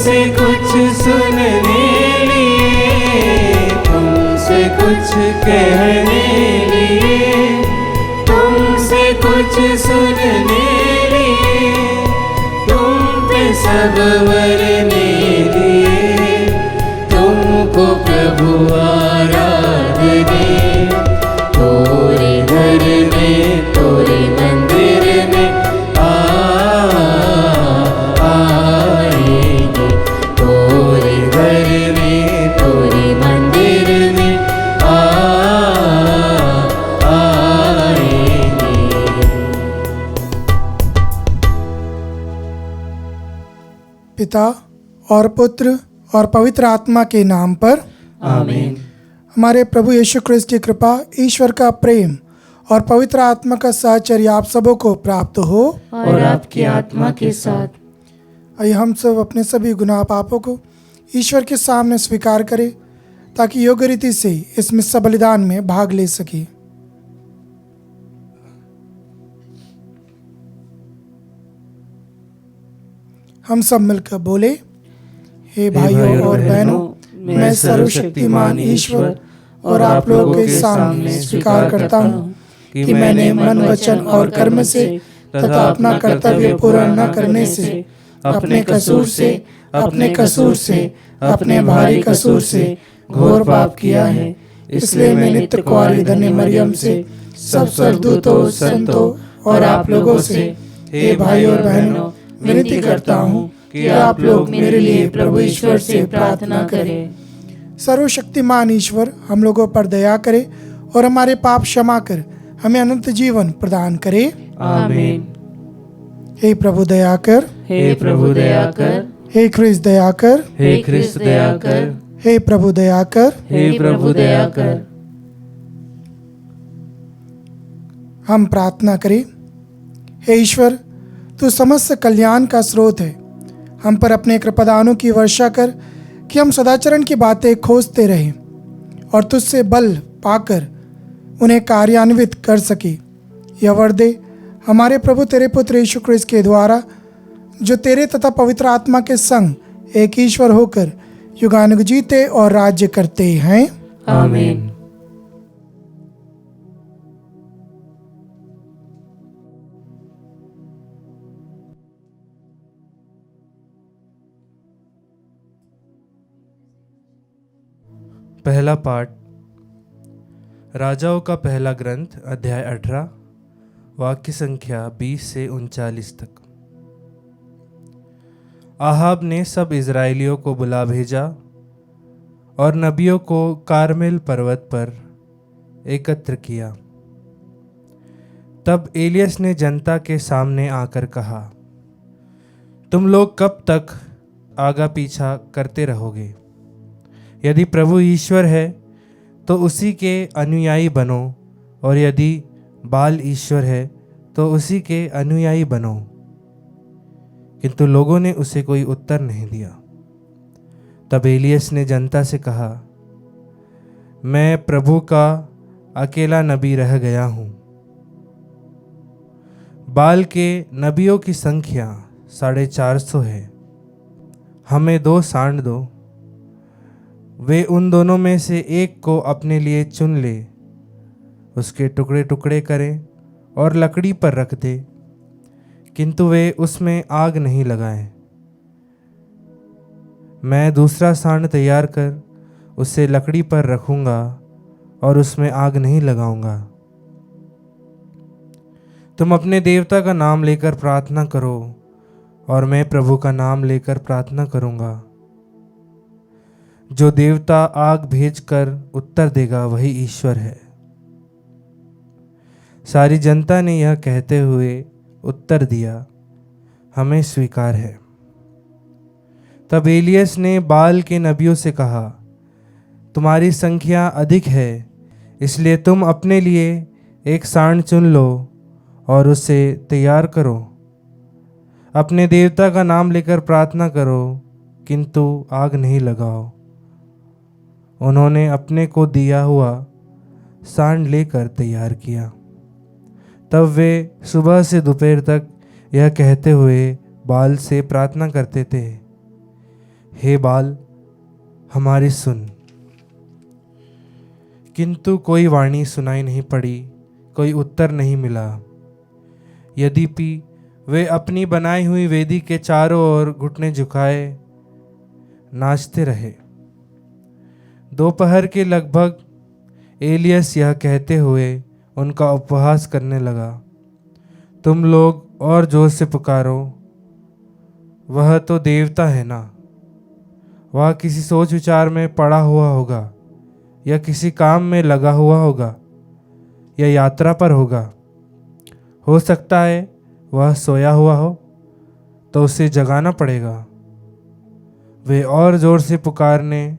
तुमसे कुछ सुनने लिए, तुमसे कुछ कहने लिए, तुमसे कुछ सुनने लिए, तुम पे सब वरने दिए, तुमको प्रभु आराधने, तोरे घर में तोरे मंदिर में आएंगे, तोरे घर में तोरे मंदिर में आएंगे। पिता और पुत्र और पवित्र आत्मा के नाम पर आमीन। हमारे प्रभु यीशु ख्रिस्त की कृपा, ईश्वर का प्रेम और पवित्र आत्मा का साहचर्य आप सबों को प्राप्त हो और आपकी आत्मा के साथ। आइए हम सब अपने सभी गुनाह पापों को ईश्वर के सामने स्वीकार करें ताकि योग्य रीति से इस मिस्सा बलिदान में भाग ले सके। हम सब मिलकर बोले, हे भाइयों और बहनों, मैं सर्वशक्तिमान ईश्वर और आप लोगों के सामने स्वीकार करता हूँ कि मैंने मन, वचन और कर्म से तथा अपना कर्तव्य पूरा न करने से, अपने कसूर से, अपने भारी कसूर से घोर पाप किया है। इसलिए मैं नित्य कुंवारी धन्य मरियम से, सब स्वर्गदूतों, संतों और आप लोगों से, हे भाइयों और बहनों, विनती करता हूँ कि आप लोग मेरे लिए प्रभु ईश्वर से प्रार्थना करें। सर्वशक्तिमान ईश्वर हम लोगों पर दया करे और हमारे पाप क्षमा कर हमें अनंत जीवन प्रदान करे। आमीन। हे प्रभु दया कर, हे प्रभु दया कर, हे ख्रिस्त दया कर, हे ख्रिस्त दया कर, हे प्रभु दया कर। हे प्रभु दया कर। हम प्रार्थना करें। हे ईश्वर, तू समस्त कल्याण का स्रोत है। हम पर अपने कृपादानों की वर्षा कर कि हम सदाचरण की बातें खोजते रहें और तुझसे बल पाकर उन्हें कार्यान्वित कर सके। यह वर दे हमारे प्रभु तेरे पुत्र यीशु ख्रिस्त के द्वारा, जो तेरे तथा पवित्र आत्मा के संग एक ईश्वर होकर युगानुग जीते और राज्य करते हैं। आमीन। पहला पाठ राजाओं का पहला ग्रंथ, अध्याय 18, वाक्य संख्या 20 से 39 तक। आहाब ने सब इजराइलियों को बुला भेजा और नबियों को कारमेल पर्वत पर एकत्र किया। तब एलियस ने जनता के सामने आकर कहा, तुम लोग कब तक आगा पीछा करते रहोगे? यदि प्रभु ईश्वर है तो उसी के अनुयायी बनो, और यदि बाल ईश्वर है तो उसी के अनुयायी बनो। किंतु लोगों ने उसे कोई उत्तर नहीं दिया। तब एलियस ने जनता से कहा, मैं प्रभु का अकेला नबी रह गया हूँ। बाल के नबियों की संख्या 450 है। हमें 2 सांड दो। वे उन दोनों में से एक को अपने लिए चुन ले, उसके टुकड़े टुकड़े करें और लकड़ी पर रख दे, किंतु वे उसमें आग नहीं लगाएं। मैं दूसरा सांड तैयार कर उसे लकड़ी पर रखूंगा और उसमें आग नहीं लगाऊंगा। तुम अपने देवता का नाम लेकर प्रार्थना करो और मैं प्रभु का नाम लेकर प्रार्थना करूंगा। जो देवता आग भेजकर उत्तर देगा वही ईश्वर है। सारी जनता ने यह कहते हुए उत्तर दिया, हमें स्वीकार है। तब एलियस ने बाल के नबियों से कहा, तुम्हारी संख्या अधिक है, इसलिए तुम अपने लिए एक सांड चुन लो और उसे तैयार करो। अपने देवता का नाम लेकर प्रार्थना करो, किंतु आग नहीं लगाओ। उन्होंने अपने को दिया हुआ सांड लेकर तैयार किया। तब वे सुबह से दोपहर तक यह कहते हुए बाल से प्रार्थना करते थे, हे बाल हमारी सुन। किंतु कोई वाणी सुनाई नहीं पड़ी, कोई उत्तर नहीं मिला। यद्यपि वे अपनी बनाई हुई वेदी के चारों ओर घुटने झुकाए नाचते रहे। दोपहर के लगभग एलियस यह कहते हुए उनका उपहास करने लगा, तुम लोग और जोर से पुकारो, वह तो देवता है ना। वह किसी सोच विचार में पड़ा हुआ होगा, या किसी काम में लगा हुआ होगा, या यात्रा पर होगा। हो सकता है वह सोया हुआ हो, तो उसे जगाना पड़ेगा। वे और जोर से पुकारने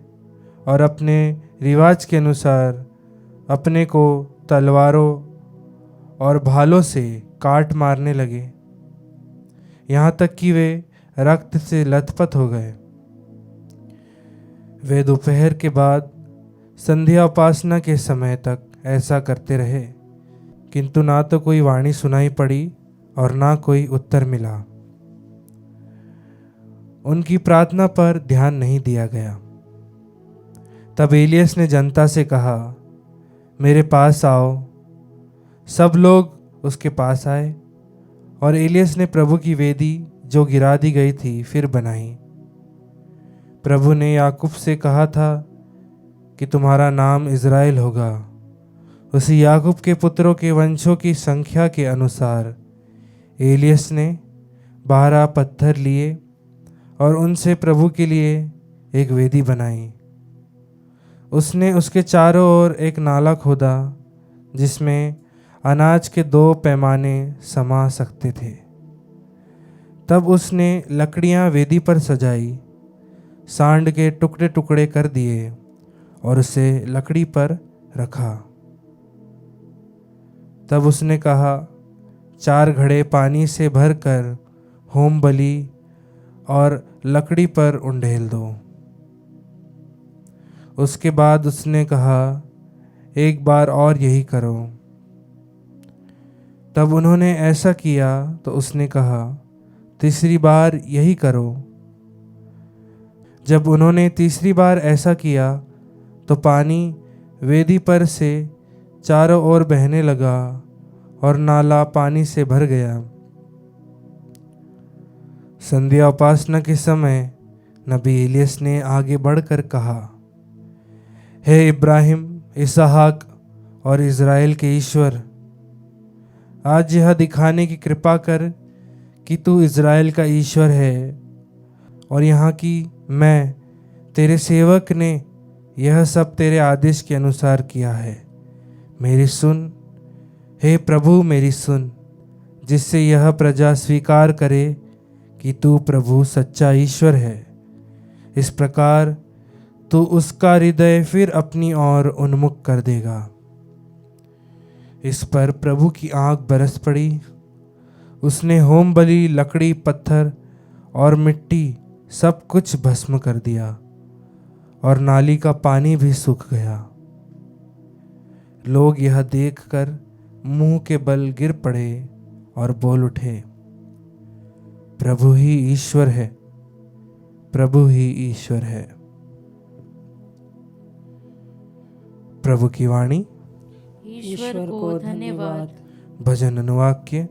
और अपने रिवाज के अनुसार अपने को तलवारों और भालों से काट मारने लगे, यहाँ तक कि वे रक्त से लथपथ हो गए। वे दोपहर के बाद संध्या उपासना के समय तक ऐसा करते रहे, किंतु ना तो कोई वाणी सुनाई पड़ी और ना कोई उत्तर मिला। उनकी प्रार्थना पर ध्यान नहीं दिया गया। तब एलियस ने जनता से कहा, मेरे पास आओ। सब लोग उसके पास आए और एलियस ने प्रभु की वेदी जो गिरा दी गई थी फिर बनाई। प्रभु ने याकूब से कहा था कि तुम्हारा नाम इज़राइल होगा। उसी याकूब के पुत्रों के वंशों की संख्या के अनुसार एलियस ने 12 पत्थर लिए और उनसे प्रभु के लिए एक वेदी बनाई। उसने उसके चारों ओर एक नाला खोदा जिसमें अनाज के 2 पैमाने समा सकते थे। तब उसने लकड़ियां वेदी पर सजाई, सांड के टुकड़े टुकड़े कर दिए और उसे लकड़ी पर रखा। तब उसने कहा, 4 घड़े पानी से भरकर होम बलि और लकड़ी पर उंडेल दो। उसके बाद उसने कहा, एक बार और यही करो। तब उन्होंने ऐसा किया तो उसने कहा, तीसरी बार यही करो। जब उन्होंने तीसरी बार ऐसा किया तो पानी वेदी पर से चारों ओर बहने लगा और नाला पानी से भर गया। संध्या उपासना के समय नबी एलियस ने आगे बढ़कर कहा, हे इब्राहिम, इसहाक और इज़राइल के ईश्वर, आज यह दिखाने की कृपा कर कि तू इज़राइल का ईश्वर है और यहाँ की मैं तेरे सेवक ने यह सब तेरे आदेश के अनुसार किया है। मेरी सुन, हे प्रभु मेरी सुन, जिससे यह प्रजा स्वीकार करे कि तू प्रभु सच्चा ईश्वर है। इस प्रकार तू उसका हृदय फिर अपनी ओर उन्मुख कर देगा। इस पर प्रभु की आंख बरस पड़ी। उसने होम बलि, लकड़ी, पत्थर और मिट्टी सब कुछ भस्म कर दिया और नाली का पानी भी सूख गया। लोग यह देखकर मुंह के बल गिर पड़े और बोल उठे, प्रभु ही ईश्वर है, प्रभु ही ईश्वर है। प्रभु की वाणी। ईश्वर को धन्यवाद। भजन अनुवाक्य।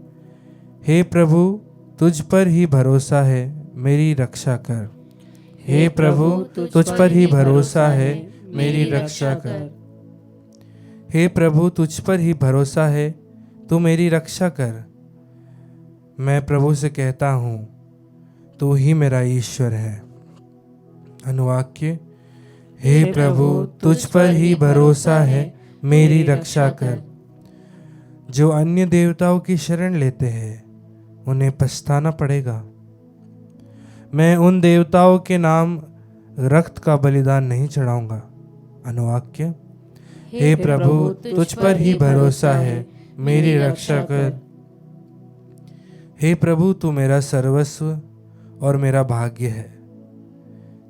हे प्रभु, तुझ पर ही भरोसा है, मेरी रक्षा कर। हे प्रभु, तुझ पर ही भरोसा है, मेरी रक्षा कर। हे प्रभु, तुझ पर ही भरोसा है, तू मेरी रक्षा कर। मैं प्रभु से कहता हूँ, तू ही मेरा ईश्वर है। अनुवाक्य। हे प्रभु, तुझ पर ही भरोसा है, मेरी रक्षा कर। जो अन्य देवताओं की शरण लेते हैं उन्हें पछताना पड़ेगा। मैं उन देवताओं के नाम रक्त का बलिदान नहीं चढ़ाऊंगा। अनुवाक्य। हे प्रभु, तुझ पर ही भरोसा है, मेरी रक्षा कर। हे प्रभु, तू मेरा सर्वस्व और मेरा भाग्य है।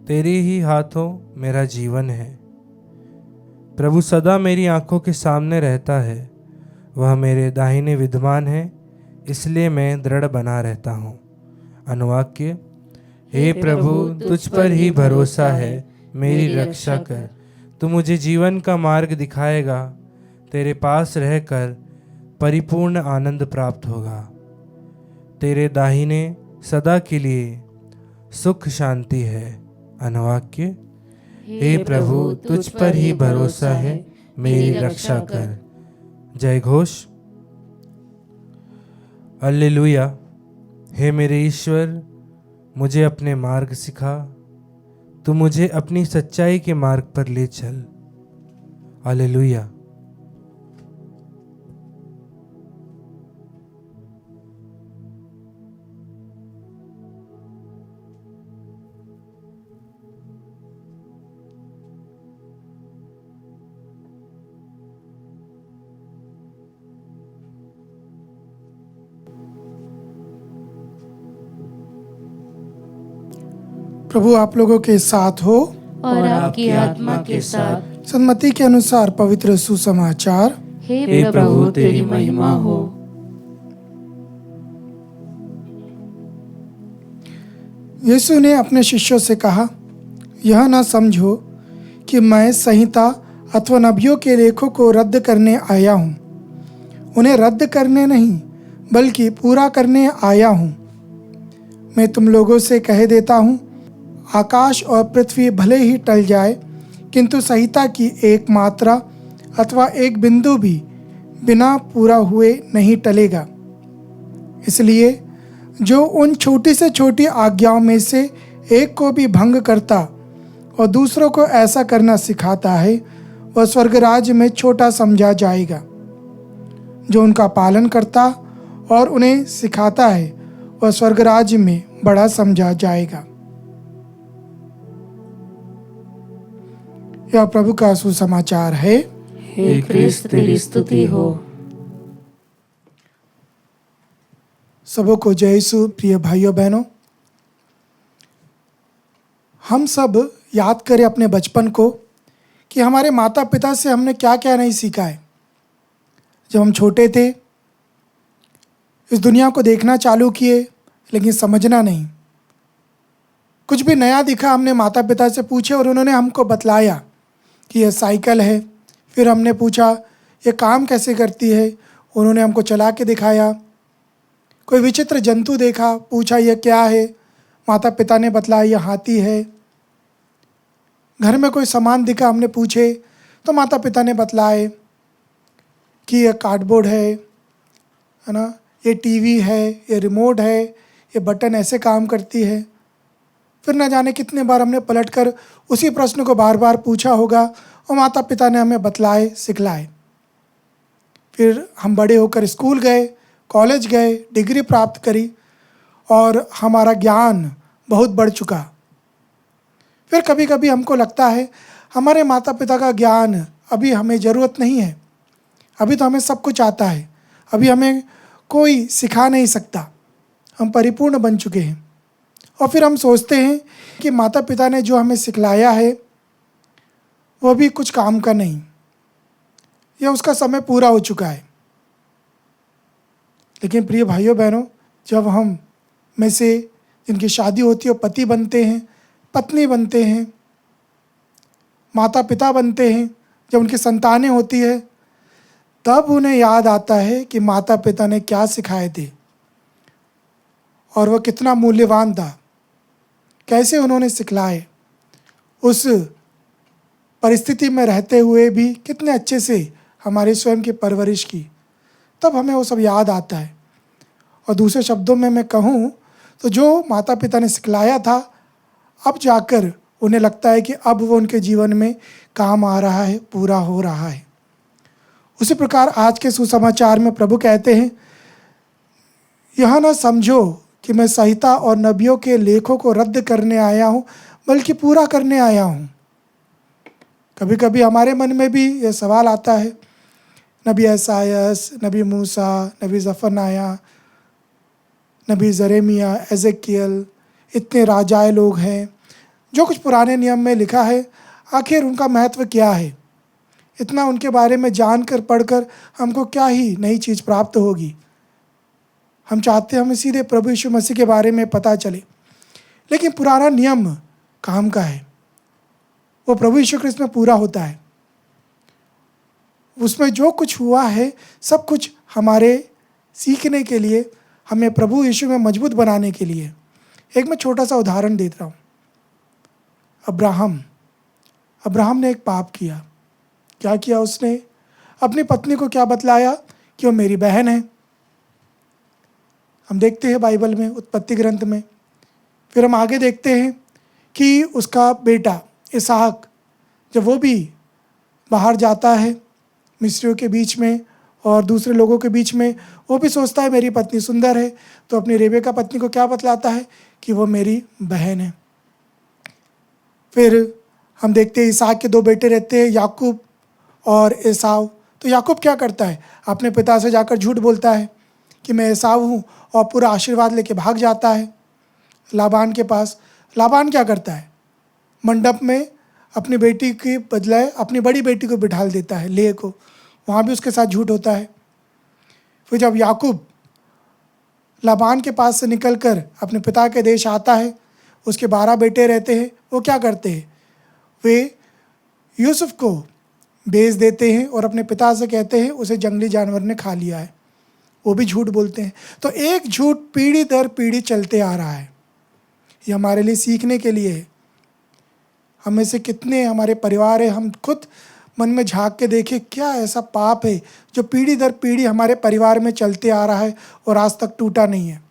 तेरे ही हाथों मेरा जीवन है। प्रभु सदा मेरी आंखों के सामने रहता है। वह मेरे दाहिने विद्यमान है, इसलिए मैं दृढ़ बना रहता हूँ। अनुवाक्य। हे प्रभु तुझ पर ही भरोसा है, मेरी रक्षा कर। तू मुझे जीवन का मार्ग दिखाएगा, तेरे पास रहकर परिपूर्ण आनंद प्राप्त होगा। तेरे दाहिने सदा के लिए सुख शांति है। अनुवाक्य, हे प्रभु तुझ पर ही भरोसा है, मेरी रक्षा कर। जय घोष। हालेलुया। हे मेरे ईश्वर, मुझे अपने मार्ग सिखा, तू मुझे अपनी सच्चाई के मार्ग पर ले चल। हालेलुया। प्रभु आप लोगों के साथ हो और आपकी आत्मा के साथ। सन्मति के अनुसार पवित्र सुसमाचार। हे प्रभु तेरी महिमा हो। यीशु ने अपने शिष्यों से कहा, यह न समझो कि मैं संहिता अथवा नबियों के लेखों को रद्द करने आया हूँ। उन्हें रद्द करने नहीं बल्कि पूरा करने आया हूँ। मैं तुम लोगों से कह देता हूँ, आकाश और पृथ्वी भले ही टल जाए, किंतु संहिता की एक मात्रा अथवा एक बिंदु भी बिना पूरा हुए नहीं टलेगा। इसलिए जो उन छोटी से छोटी आज्ञाओं में से एक को भी भंग करता और दूसरों को ऐसा करना सिखाता है, वह स्वर्ग राज्य में छोटा समझा जाएगा। जो उनका पालन करता और उन्हें सिखाता है, वह स्वर्ग राज्य में बड़ा समझा जाएगा। यह प्रभु का सुसमाचार है। हे क्रिस्त तेरी स्तुति हो। सबों को जय यीशु। प्रिय भाइयों बहनों, हम सब याद करें अपने बचपन को कि हमारे माता पिता से हमने क्या क्या नहीं सीखा है। जब हम छोटे थे, इस दुनिया को देखना चालू किए, लेकिन समझना नहीं। कुछ भी नया दिखा, हमने माता पिता से पूछे और उन्होंने हमको बतलाया कि यह साइकिल है। फिर हमने पूछा ये काम कैसे करती है, उन्होंने हमको चला के दिखाया। कोई विचित्र जंतु देखा, पूछा यह क्या है, माता पिता ने बतलाया यह हाथी है। घर में कोई सामान दिखा, हमने पूछे तो माता पिता ने बतलाए कि यह कार्डबोर्ड है ना, ये टीवी है, ये रिमोट है, ये बटन ऐसे काम करती है। फिर न जाने कितने बार हमने पलटकर उसी प्रश्न को बार बार पूछा होगा और माता पिता ने हमें बतलाए, सिखलाए। फिर हम बड़े होकर स्कूल गए, कॉलेज गए, डिग्री प्राप्त करी और हमारा ज्ञान बहुत बढ़ चुका। फिर कभी कभी हमको लगता है हमारे माता पिता का ज्ञान अभी हमें ज़रूरत नहीं है, अभी तो हमें सब कुछ आता है, अभी हमें कोई सिखा नहीं सकता, हम परिपूर्ण बन चुके हैं। और फिर हम सोचते हैं कि माता पिता ने जो हमें सिखलाया है वह भी कुछ काम का नहीं, या उसका समय पूरा हो चुका है। लेकिन प्रिय भाइयों बहनों, जब हम में से जिनकी शादी होती है वो पति बनते हैं, पत्नी बनते हैं, माता पिता बनते हैं, जब उनकी संतानें होती है, तब उन्हें याद आता है कि माता पिता ने क्या सिखाए थे और वह कितना मूल्यवान था, कैसे उन्होंने सिखलाए। उस परिस्थिति में रहते हुए भी कितने अच्छे से हमारे स्वयं की परवरिश की, तब हमें वो सब याद आता है। और दूसरे शब्दों में मैं कहूँ तो जो माता पिता ने सिखलाया था, अब जाकर उन्हें लगता है कि अब वो उनके जीवन में काम आ रहा है, पूरा हो रहा है। उसी प्रकार आज के सुसमाचार में प्रभु कहते हैं, यह ना समझो कि मैं संहिता और नबियों के लेखों को रद्द करने आया हूँ, बल्कि पूरा करने आया हूँ। कभी कभी हमारे मन में भी यह सवाल आता है, नबी एसायस, नबी मूसा, नबी जफरनाया, नबी जरेमिया, एजेकियल, इतने राजाए लोग हैं, जो कुछ पुराने नियम में लिखा है, आखिर उनका महत्व क्या है? इतना उनके बारे में जानकर पढ़कर हमको क्या ही नई चीज़ प्राप्त होगी? हम चाहते हैं हमें सीधे प्रभु यीशु मसीह के बारे में पता चले। लेकिन पुराना नियम काम का है, वो प्रभु यीशु क्रिस्त में पूरा होता है। उसमें जो कुछ हुआ है सब कुछ हमारे सीखने के लिए, हमें प्रभु यीशु में मजबूत बनाने के लिए। एक मैं छोटा सा उदाहरण देता हूँ। अब्राहम ने एक पाप किया। क्या किया उसने? अपनी पत्नी को क्या बतलाया कि वो मेरी बहन है। हम देखते हैं बाइबल में, उत्पत्ति ग्रंथ में। फिर हम आगे देखते हैं कि उसका बेटा इसहाक, जब वो भी बाहर जाता है मिस्रियों के बीच में और दूसरे लोगों के बीच में, वो भी सोचता है मेरी पत्नी सुंदर है, तो अपनी रेबेका पत्नी को क्या बतलाता है कि वो मेरी बहन है। फिर हम देखते हैं इसहाक के 2 बेटे रहते हैं, याकूब और एसाव। तो याकूब क्या करता है? अपने पिता से जाकर झूठ बोलता है कि मैं एसाव हूँ और पूरा आशीर्वाद लेके भाग जाता है लाबान के पास। लाबान क्या करता है? मंडप में अपनी बेटी के बदले अपनी बड़ी बेटी को बिठाल देता है, लेह को। वहाँ भी उसके साथ झूठ होता है। फिर जब याकूब लाबान के पास से निकलकर अपने पिता के देश आता है, उसके 12 बेटे रहते हैं। वो क्या करते हैं? वे यूसुफ को बेच देते हैं और अपने पिता से कहते हैं उसे जंगली जानवर ने खा लिया है। वो भी झूठ बोलते हैं। तो एक झूठ पीढ़ी दर पीढ़ी चलते आ रहा है। ये हमारे लिए सीखने के लिए है। हम में से कितने हमारे परिवार है, हम खुद मन में झांक के देखें, क्या ऐसा पाप है जो पीढ़ी दर पीढ़ी हमारे परिवार में चलते आ रहा है और आज तक टूटा नहीं है।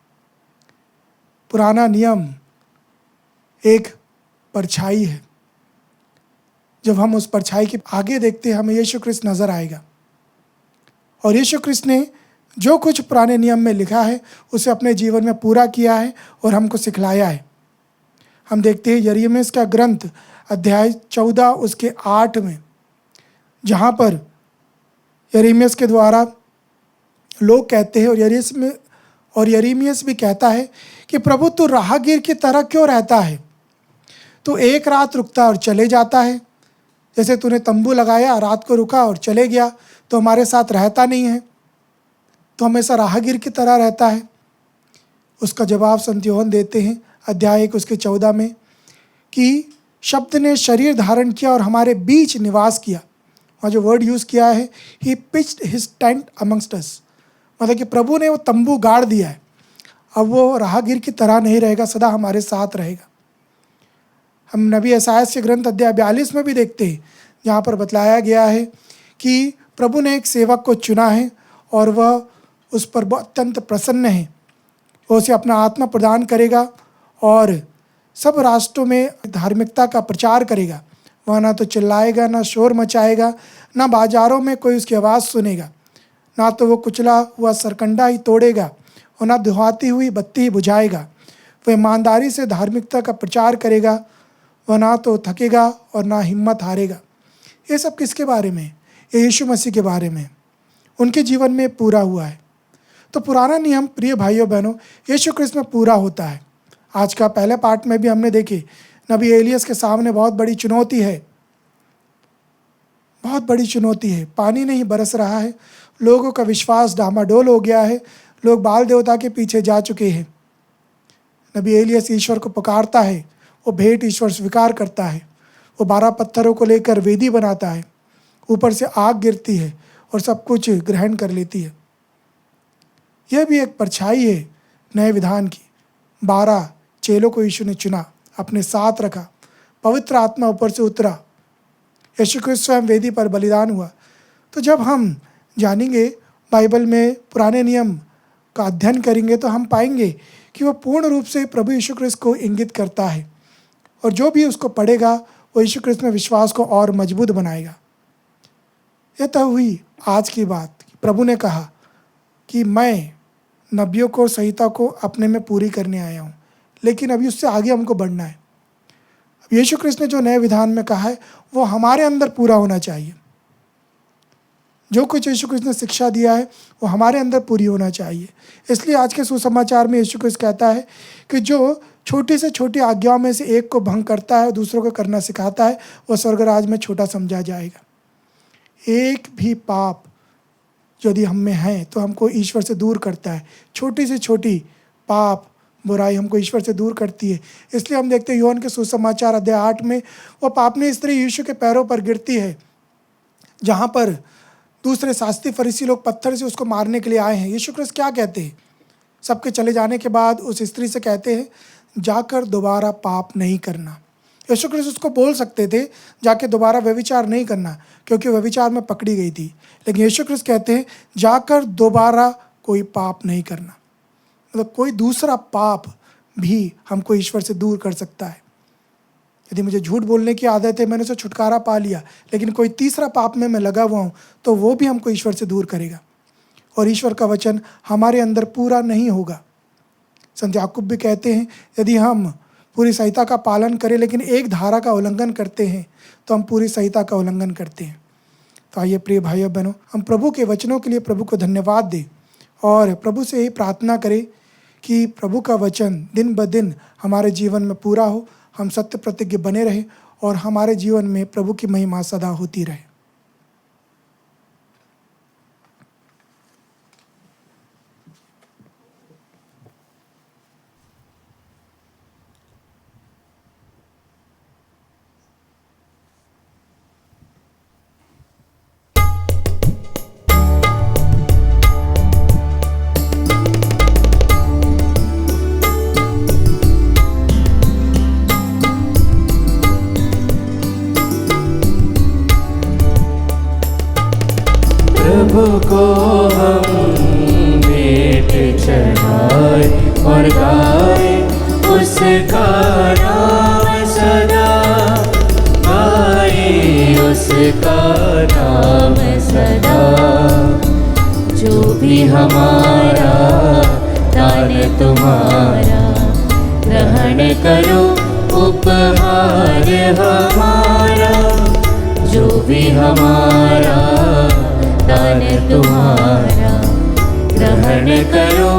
पुराना नियम एक परछाई है। जब हम उस परछाई के आगे देखते हैं, हमें यीशु क्रिस्त नजर आएगा। और यीशु क्रिस्त ने जो कुछ पुराने नियम में लिखा है उसे अपने जीवन में पूरा किया है और हमको सिखलाया है। हम देखते हैं यिर्मयाह का ग्रंथ अध्याय 14 उसके 8 में, जहाँ पर यिर्मयाह के द्वारा लोग कहते हैं और यिर्मयाह भी कहता है कि प्रभु तू राहगीर की तरह क्यों रहता है? तू एक रात रुकता और चले जाता है। जैसे तूने तंबू लगाया, रात को रुका और चले गया, तो हमारे साथ रहता नहीं है, तो हमेशा राहगीर की तरह रहता है। उसका जवाब संत यूहन्ना देते हैं अध्याय 1 उसके 14 में कि शब्द ने शरीर धारण किया और हमारे बीच निवास किया। वहाँ जो वर्ड यूज़ किया है, he pitched his tent amongst us, मतलब कि प्रभु ने वो तंबू गाड़ दिया है। अब वो राहगीर की तरह नहीं रहेगा, सदा हमारे साथ रहेगा। हम नबी यशायाह के ग्रंथ अध्याय 42 में भी देखते हैं, जहाँ पर बतलाया गया है कि प्रभु ने एक सेवक को चुना है और वह उस पर अत्यंत प्रसन्न है। वो उसे अपना आत्मा प्रदान करेगा और सब राष्ट्रों में धार्मिकता का प्रचार करेगा। वह ना तो चिल्लाएगा, ना शोर मचाएगा, ना बाजारों में कोई उसकी आवाज़ सुनेगा, ना तो वो कुचला हुआ सरकंडा ही तोड़ेगा और ना दुहाती हुई बत्ती ही बुझाएगा। वह ईमानदारी से धार्मिकता का प्रचार करेगा। वह ना तो थकेगा और ना हिम्मत हारेगा। ये सब किसके बारे में? ये यीशु मसीह के बारे में। उनके जीवन में पूरा हुआ है। तो पुराना नियम प्रिय भाइयों बहनों यीशु क्रिस्त में पूरा होता है। आज का पहले पार्ट में भी हमने देखे, नबी एलियस के सामने बहुत बड़ी चुनौती है, बहुत बड़ी चुनौती है। पानी नहीं बरस रहा है, लोगों का विश्वास डामाडोल हो गया है, लोग बाल देवता के पीछे जा चुके हैं। नबी एलियस ईश्वर को पुकारता है, वो भेंट ईश्वर स्वीकार करता है। वो 12 पत्थरों को लेकर वेदी बनाता है, ऊपर से आग गिरती है और सब कुछ ग्रहण कर लेती है। यह भी एक परछाई है नए विधान की। 12 चेलों को यीशु ने चुना, अपने साथ रखा, पवित्र आत्मा ऊपर से उतरा, यीशु क्रिस्त स्वयं वेदी पर बलिदान हुआ। तो जब हम जानेंगे बाइबल में पुराने नियम का अध्ययन करेंगे तो हम पाएंगे कि वह पूर्ण रूप से प्रभु यीशु क्रिस्त को इंगित करता है और जो भी उसको पढ़ेगा वो यीशु क्रिस्त में विश्वास को और मजबूत बनाएगा। यह तो हुई आज की बात। प्रभु ने कहा कि मैं नबियों को, संहिता को अपने में पूरी करने आया हूँ, लेकिन अभी उससे आगे हमको बढ़ना है। अब यीशु क्रिस्त ने जो नए विधान में कहा है वो हमारे अंदर पूरा होना चाहिए। जो कुछ यीशु क्रिस्त ने शिक्षा दिया है वो हमारे अंदर पूरी होना चाहिए। इसलिए आज के सुसमाचार में यीशु क्रिस्त कहता है कि जो छोटी से छोटी आज्ञाओं में से एक को भंग करता है, दूसरों को करना सिखाता है, वह स्वर्गराज में छोटा समझा जाएगा। एक भी पाप यदि हम में है तो हमको ईश्वर से दूर करता है। छोटी से छोटी पाप, बुराई हमको ईश्वर से दूर करती है। इसलिए हम देखते हैं यूहन्ना के सुसमाचार अध्याय 8 में वो पापनी स्त्री यीशु के पैरों पर गिरती है, जहाँ पर दूसरे शास्त्री फरीसी लोग पत्थर से उसको मारने के लिए आए हैं। यीशु क्रिस्त क्या कहते हैं? सबके चले जाने के बाद उस स्त्री से कहते हैं, जाकर दोबारा पाप नहीं करना। यीशु क्रिस्त उसको बोल सकते थे जाके दोबारा व्यभिचार नहीं करना, क्योंकि व्यभिचार में पकड़ी गई थी, लेकिन यीशु क्रिस्त कहते हैं जाकर दोबारा कोई पाप नहीं करना। मतलब कोई दूसरा पाप भी हमको ईश्वर से दूर कर सकता है। यदि मुझे झूठ बोलने की आदत है, मैंने उसे छुटकारा पा लिया, लेकिन कोई तीसरा पाप में मैं लगा हुआ हूँ, तो वो भी हमको ईश्वर से दूर करेगा और ईश्वर का वचन हमारे अंदर पूरा नहीं होगा। संत याकूब भी कहते हैं यदि हम पूरी संहिता का पालन करें लेकिन एक धारा का उल्लंघन करते हैं तो हम पूरी संहिता का उल्लंघन करते हैं। तो आइए प्रिय भाइयों बहनों, हम प्रभु के वचनों के लिए प्रभु को धन्यवाद दें और प्रभु से यही प्रार्थना करें कि प्रभु का वचन दिन ब दिन हमारे जीवन में पूरा हो, हम सत्य प्रतिज्ञ बने रहें और हमारे जीवन में प्रभु की महिमा सदा होती रहे। प्रभु को हम भेंट चढ़ाए और गाए उसका नाम सदा, गाए उसका नाम सदा। जो भी हमारा दान तुम्हारा, ग्रहण करो उपहार हमारा। जो भी हमारा दान तुम्हारा, ग्रहण करो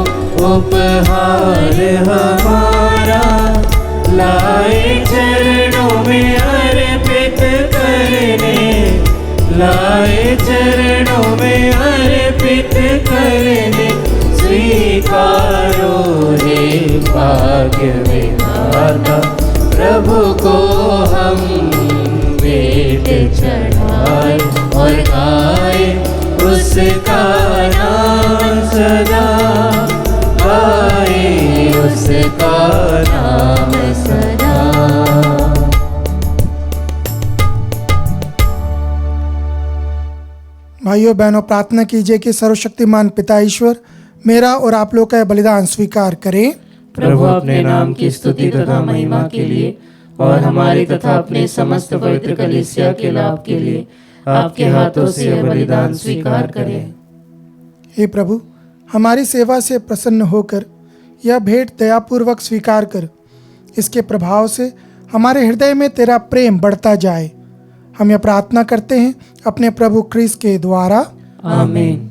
उपहार हमारा। लाए चरणों में अर्पित करने, लाए चरणों में अर्पित करने। स्वीकारो हे भाग्य विधाता, प्रभु को हम भेंट चढ़ाए और गाए उसका नाम सदा, गाए उसका नाम सदा। भाइयों बहनों, प्रार्थना कीजिए कि सर्वशक्तिमान पिता ईश्वर मेरा और आप लोग का बलिदान स्वीकार करें। प्रभु अपने नाम की स्तुति तथा महिमा के लिए और हमारे तथा अपने समस्त पवित्र कलीसिया के लाभ के लिए आपके हाथों से यह बलिदान स्वीकार करें। हे प्रभु, हमारी सेवा से प्रसन्न होकर यह भेंट दयापूर्वक स्वीकार कर, इसके प्रभाव से हमारे हृदय में तेरा प्रेम बढ़ता जाए। हम यह प्रार्थना करते हैं अपने प्रभु क्रिस्त के द्वारा, आमीन।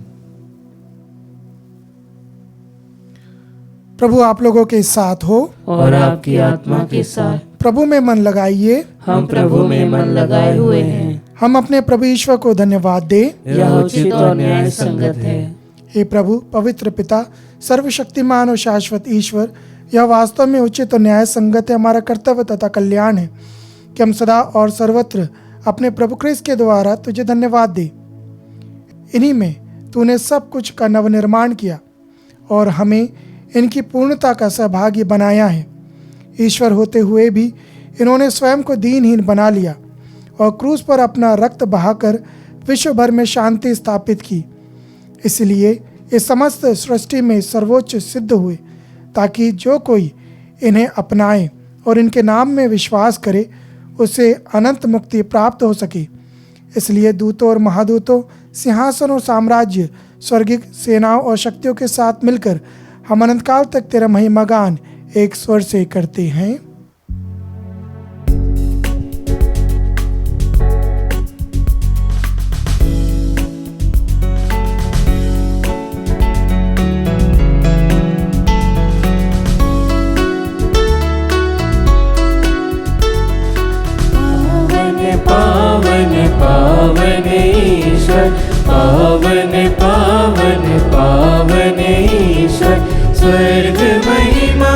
प्रभु आप लोगों के साथ हो और आपकी आत्मा के साथ। प्रभु में मन लगाइए, हम प्रभु में मन लगाए हुए हैं। हम अपने प्रभु ईश्वर को धन्यवाद दें, यह उचित और न्याय संगत है। हे प्रभु पवित्र पिता, सर्वशक्तिमान और शाश्वत ईश्वर, यह वास्तव में उचित और न्याय संगत है, हमारा कर्तव्य तथा कल्याण है कि हम सदा और सर्वत्र अपने प्रभु क्रिस्त के द्वारा तुझे धन्यवाद दे। इन्हीं में तूने सब कुछ का नवनिर्माण किया और हमें इनकी पूर्णता का सहभागी बनाया है। ईश्वर होते हुए भी इन्होंने स्वयं को दीनहीन बना लिया और क्रूस पर अपना रक्त बहाकर विश्व भर में शांति स्थापित की। इसलिए ये समस्त सृष्टि में सर्वोच्च सिद्ध हुए, ताकि जो कोई इन्हें अपनाए और इनके नाम में विश्वास करे उसे अनंत मुक्ति प्राप्त हो सके। इसलिए दूतों और महादूतों, सिंहासन और साम्राज्य, स्वर्गिक सेनाओं और शक्तियों के साथ मिलकर हम अनंतकाल तक तेरा महिमा गान एक स्वर से करते हैं। पावन पावन ईश्वर, पावन पावन पावन ईश्वर, स्वर्ग महिमा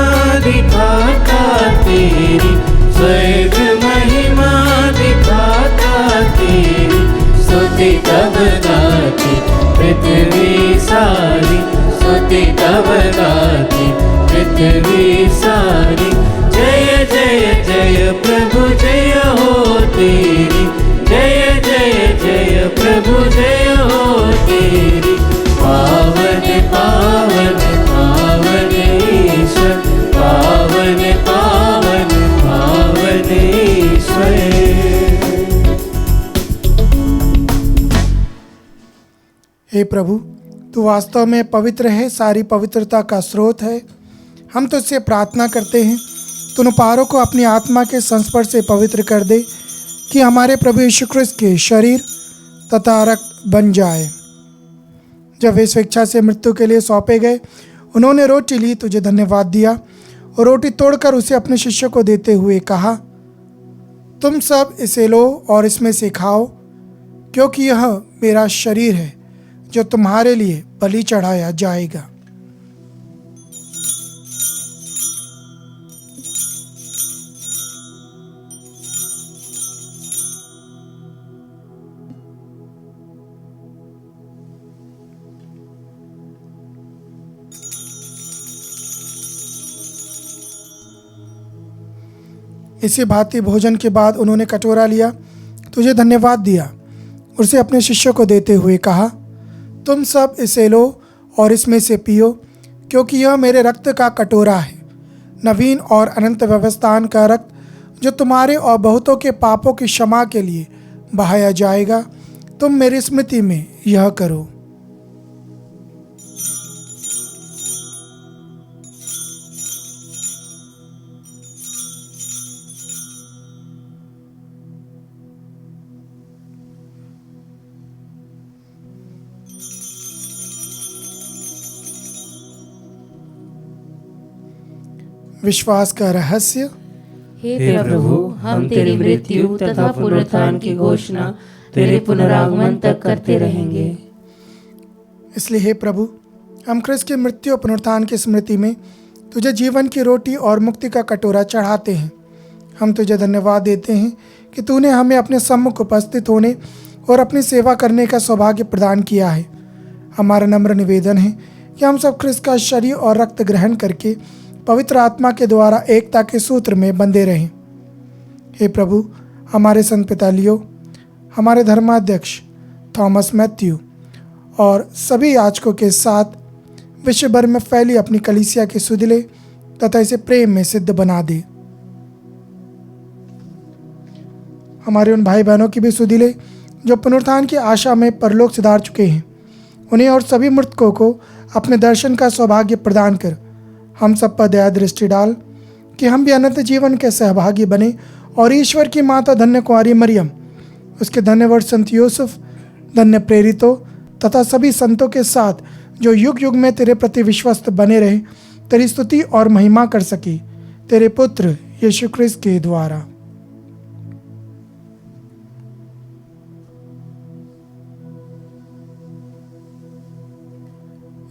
स्तुति तब गाती पृथ्वी सारी, स्तुति तब गाती पृथ्वी सारी। जय जय जय प्रभु जय हो तेरी, जय जय जय प्रभु जय हो तेरी। पावन पावन पावन ईश्वर, पावन पावन पावन ईश्वर। हे प्रभु, तू वास्तव में पवित्र है, सारी पवित्रता का स्रोत है। हम तुझसे प्रार्थना करते हैं, तू अनुपारों को अपनी आत्मा के संस्पर्श से पवित्र कर दे कि हमारे प्रभु यीशु क्रिस्त के शरीर तथा रक्त बन जाए। जब वे स्वेच्छा से मृत्यु के लिए सौंपे गए, उन्होंने रोटी ली, तुझे धन्यवाद दिया और रोटी तोड़कर उसे अपने शिष्यों को देते हुए कहा, तुम सब इसे लो और इसमें से खाओ, क्योंकि यह मेरा शरीर है जो तुम्हारे लिए बलि चढ़ाया जाएगा। इसी भांति भोजन के बाद उन्होंने कटोरा लिया, तुझे धन्यवाद दिया, उसे अपने शिष्यों को देते हुए कहा, तुम सब इसे लो और इसमें से पियो, क्योंकि यह मेरे रक्त का कटोरा है, नवीन और अनंत व्यवस्थान का रक्त, जो तुम्हारे और बहुतों के पापों की क्षमा के लिए बहाया जाएगा। तुम मेरी स्मृति में यह करो। विश्वास का रहस्य। हे प्रभु, हम तेरी मृत्यु तथा पुनरुत्थान की घोषणा तेरे पुनरागमन तक करते रहेंगे। इसलिए हे प्रभु, हम क्रिस्त की मृत्यु और पुनरुत्थान की स्मृति में तुझे जीवन की रोटी और मुक्ति का कटोरा चढ़ाते हैं। हम तुझे धन्यवाद देते हैं कि तूने हमें अपने सम्मुख उपस्थित होने और अपनी सेवा करने का सौभाग्य प्रदान किया है। हमारा नम्र निवेदन है कि हम सब क्रिस्त का शरीर और रक्त ग्रहण करके पवित्र आत्मा के द्वारा एकता के सूत्र में बंधे रहें। हे प्रभु, हमारे संत पिता लियो, हमारे धर्माध्यक्ष थॉमस मैथ्यू और सभी याजकों के साथ विश्व भर में फैली अपनी कलीसिया के सुधिले तथा इसे प्रेम में सिद्ध बना दे। हमारे उन भाई बहनों की भी सुधिले जो पुनरुत्थान की आशा में परलोक सिधार चुके हैं, उन्हें और सभी मृतकों को अपने दर्शन का सौभाग्य प्रदान कर हम सब पर दया दृष्टि डाल कि हम भी अनंत जीवन के सहभागी बने और ईश्वर की माता धन्य कुंवारी मरियम, उसके धन्यवाद संत यूसुफ, धन्य प्रेरितों तथा सभी संतों के साथ जो युग युग में तेरे प्रति विश्वस्त बने रहे, तेरी स्तुति और महिमा कर सके, तेरे पुत्र यीशु क्रिस्त के द्वारा।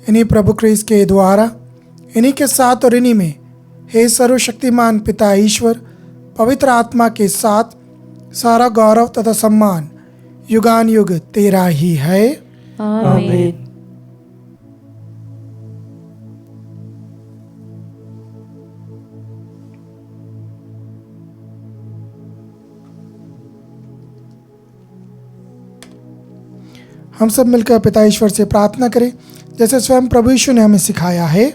इन्हीं प्रभु क्रिस्त के द्वारा, इन्हीं के साथ और इन्हीं में, हे सर्वशक्तिमान पिता ईश्वर, पवित्र आत्मा के साथ सारा गौरव तथा सम्मान युगान युग तेरा ही है। आमीन। हम सब मिलकर पिता ईश्वर से प्रार्थना करें जैसे स्वयं प्रभु यीशु ने हमें सिखाया है।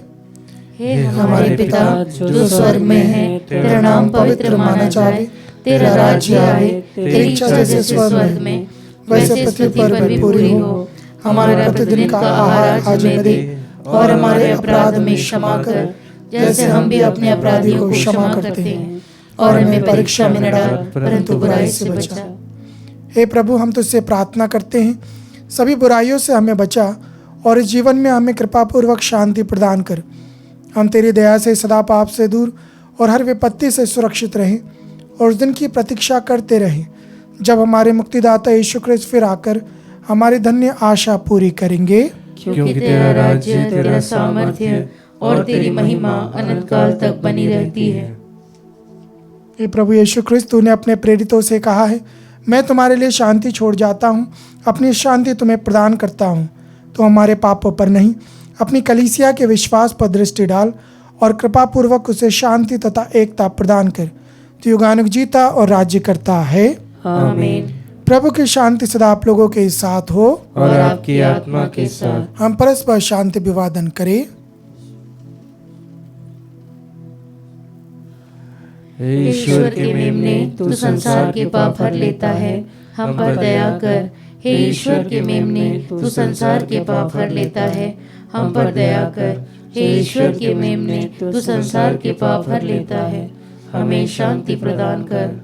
हे हमारे पिता जो स्वर्ग में है, तेरा नाम पवित्र माना जाए, तेरा राज्य आए, तेरी इच्छा जैसे स्वर्ग में वैसे पृथ्वी पर भी पूरी हो। हमारा प्रतिदिन का आहार आज हमें दे और हमारे अपराध में क्षमा कर, जैसे हम भी अपने अपराधी को क्षमा करते हैं, और हमें परीक्षा में न डाल परंतु बुराई से बचा। हे प्रभु, हम तुझसे प्रार्थना करते हैं, सभी बुराइयों से हमें बचा और इस जीवन में हमें कृपापूर्वक शांति प्रदान कर। हम तेरी दया से सदा पाप से दूर और हर विपत्ति से सुरक्षित रहें और उस दिन की प्रतीक्षा करते रहें जब हमारे मुक्तिदाता यीशु क्रिस्त फिर आकर हमारी धन्य आशा पूरी करेंगे। क्योंकि तेरा राज्य, तेरा सामर्थ्य और तेरी महिमा अनंत काल तक बनी रहती है। हे प्रभु यीशु क्रिस्त, तूने अपने प्रेरितों से कहा है, मैं तुम्हारे लिए शांति छोड़ जाता हूँ, अपनी शांति तुम्हें प्रदान करता हूँ। तो हमारे पापों पर नहीं, अपनी कलीसिया के विश्वास पर दृष्टि डाल और कृपापूर्वक उसे शांति तथा एकता प्रदान कर। तो युगानुग जीता और राज्य करता है। आमीन। प्रभु की शांति सदा आप लोगों के साथ हो और आपकी आत्मा के साथ। हम परस्पर शांति अभिवादन करें। ईश्वर के मेमने, तू संसार के पाप हर लेता है, हम पर दया कर। हे ईश्वर के मेमने, तू संसार के पाप हर लेता है, हम पर दया कर। हे ईश्वर के मेमने, तू संसार के पाप हर लेता है, हमें शांति प्रदान कर।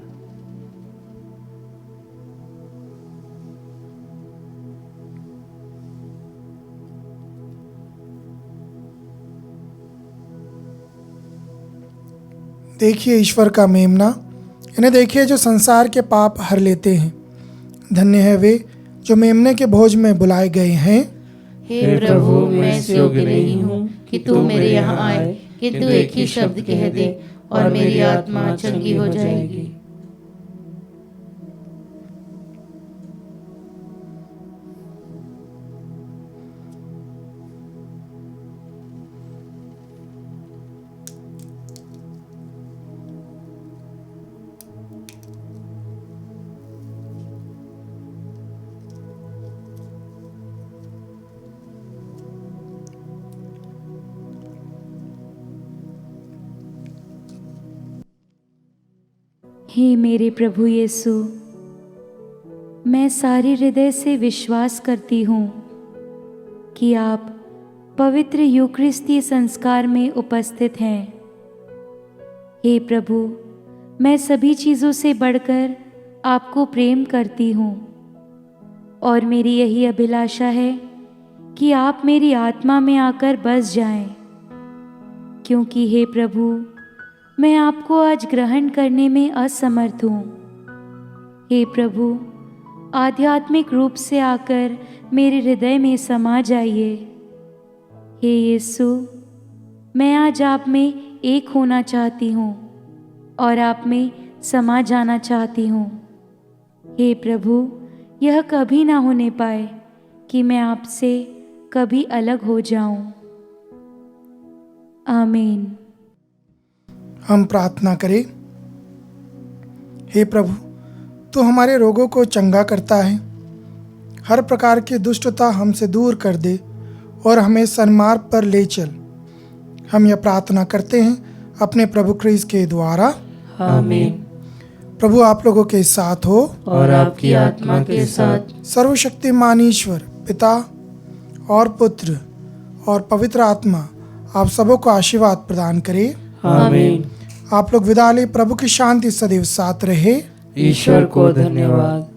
देखिए ईश्वर का मेमना, इन्हें देखिए जो संसार के पाप हर लेते हैं। धन्य है वे जो मेमने के भोज में बुलाए गए हैं। हे प्रभु, मैं इस योग्य नहीं हूँ कि तू मेरे यहाँ आए, किंतु एक ही शब्द कह दे और मेरी आत्मा चंगी हो जाएगी। हे मेरे प्रभु यीशु, मैं सारे हृदय से विश्वास करती हूँ कि आप पवित्र यूकरिस्ती संस्कार में उपस्थित हैं। हे प्रभु, मैं सभी चीज़ों से बढ़कर आपको प्रेम करती हूँ और मेरी यही अभिलाषा है कि आप मेरी आत्मा में आकर बस जाएं, क्योंकि हे प्रभु, मैं आपको आज ग्रहण करने में असमर्थ हूँ। हे प्रभु, आध्यात्मिक रूप से आकर मेरे हृदय में समा जाइए। हे यीशु, मैं आज आप में एक होना चाहती हूँ और आप में समा जाना चाहती हूँ। हे प्रभु, यह कभी ना होने पाए कि मैं आपसे कभी अलग हो जाऊं। आमीन। हम प्रार्थना करें। हे प्रभु, तू हमारे रोगों को चंगा करता है, हर प्रकार की दुष्टता हमसे दूर कर दे और हमें सन्मार्ग पर ले चल। हम यह प्रार्थना करते हैं अपने प्रभु क्रिस्त के द्वारा। आमीन। प्रभु आप लोगों के साथ हो और आपकी आत्मा के साथ। सर्वशक्तिमान ईश्वर पिता और पुत्र और पवित्र आत्मा आप सबों को आशीर्वाद प्रदान करे। आमीन। आप लोग विदा ले। प्रभु की शांति सदैव साथ रहे। ईश्वर को धन्यवाद।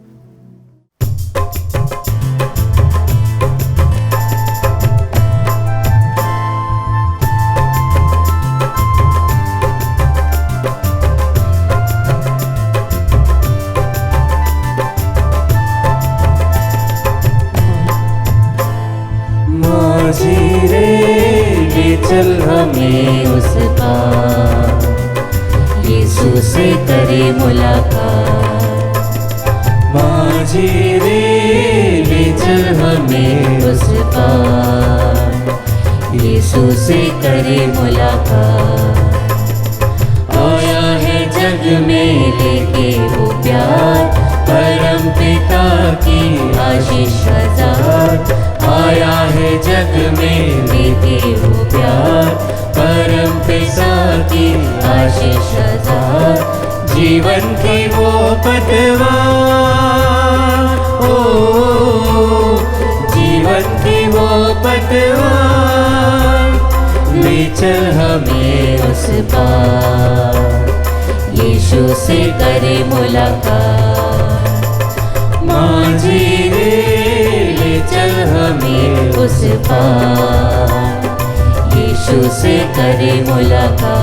माझी रे ले चल हमें उस पार, यीशु से करे मुलाकात। माझी रे ले चल हमें उस पार, यीशु से करे मुलाकात। आया है जग में लेके वो प्यार, परम पिता की आशीष हजार। आया है जग में लेके वो प्यार, परम पिता की आशीष हजार। जीवन की वो पतवार, ओ जीवन की वो पतवार, ले चल हमें उस पार, यीशु से करे मुलाकात। माझी रे ले चल हमें उस पार, यीशु से करे मुलाकात।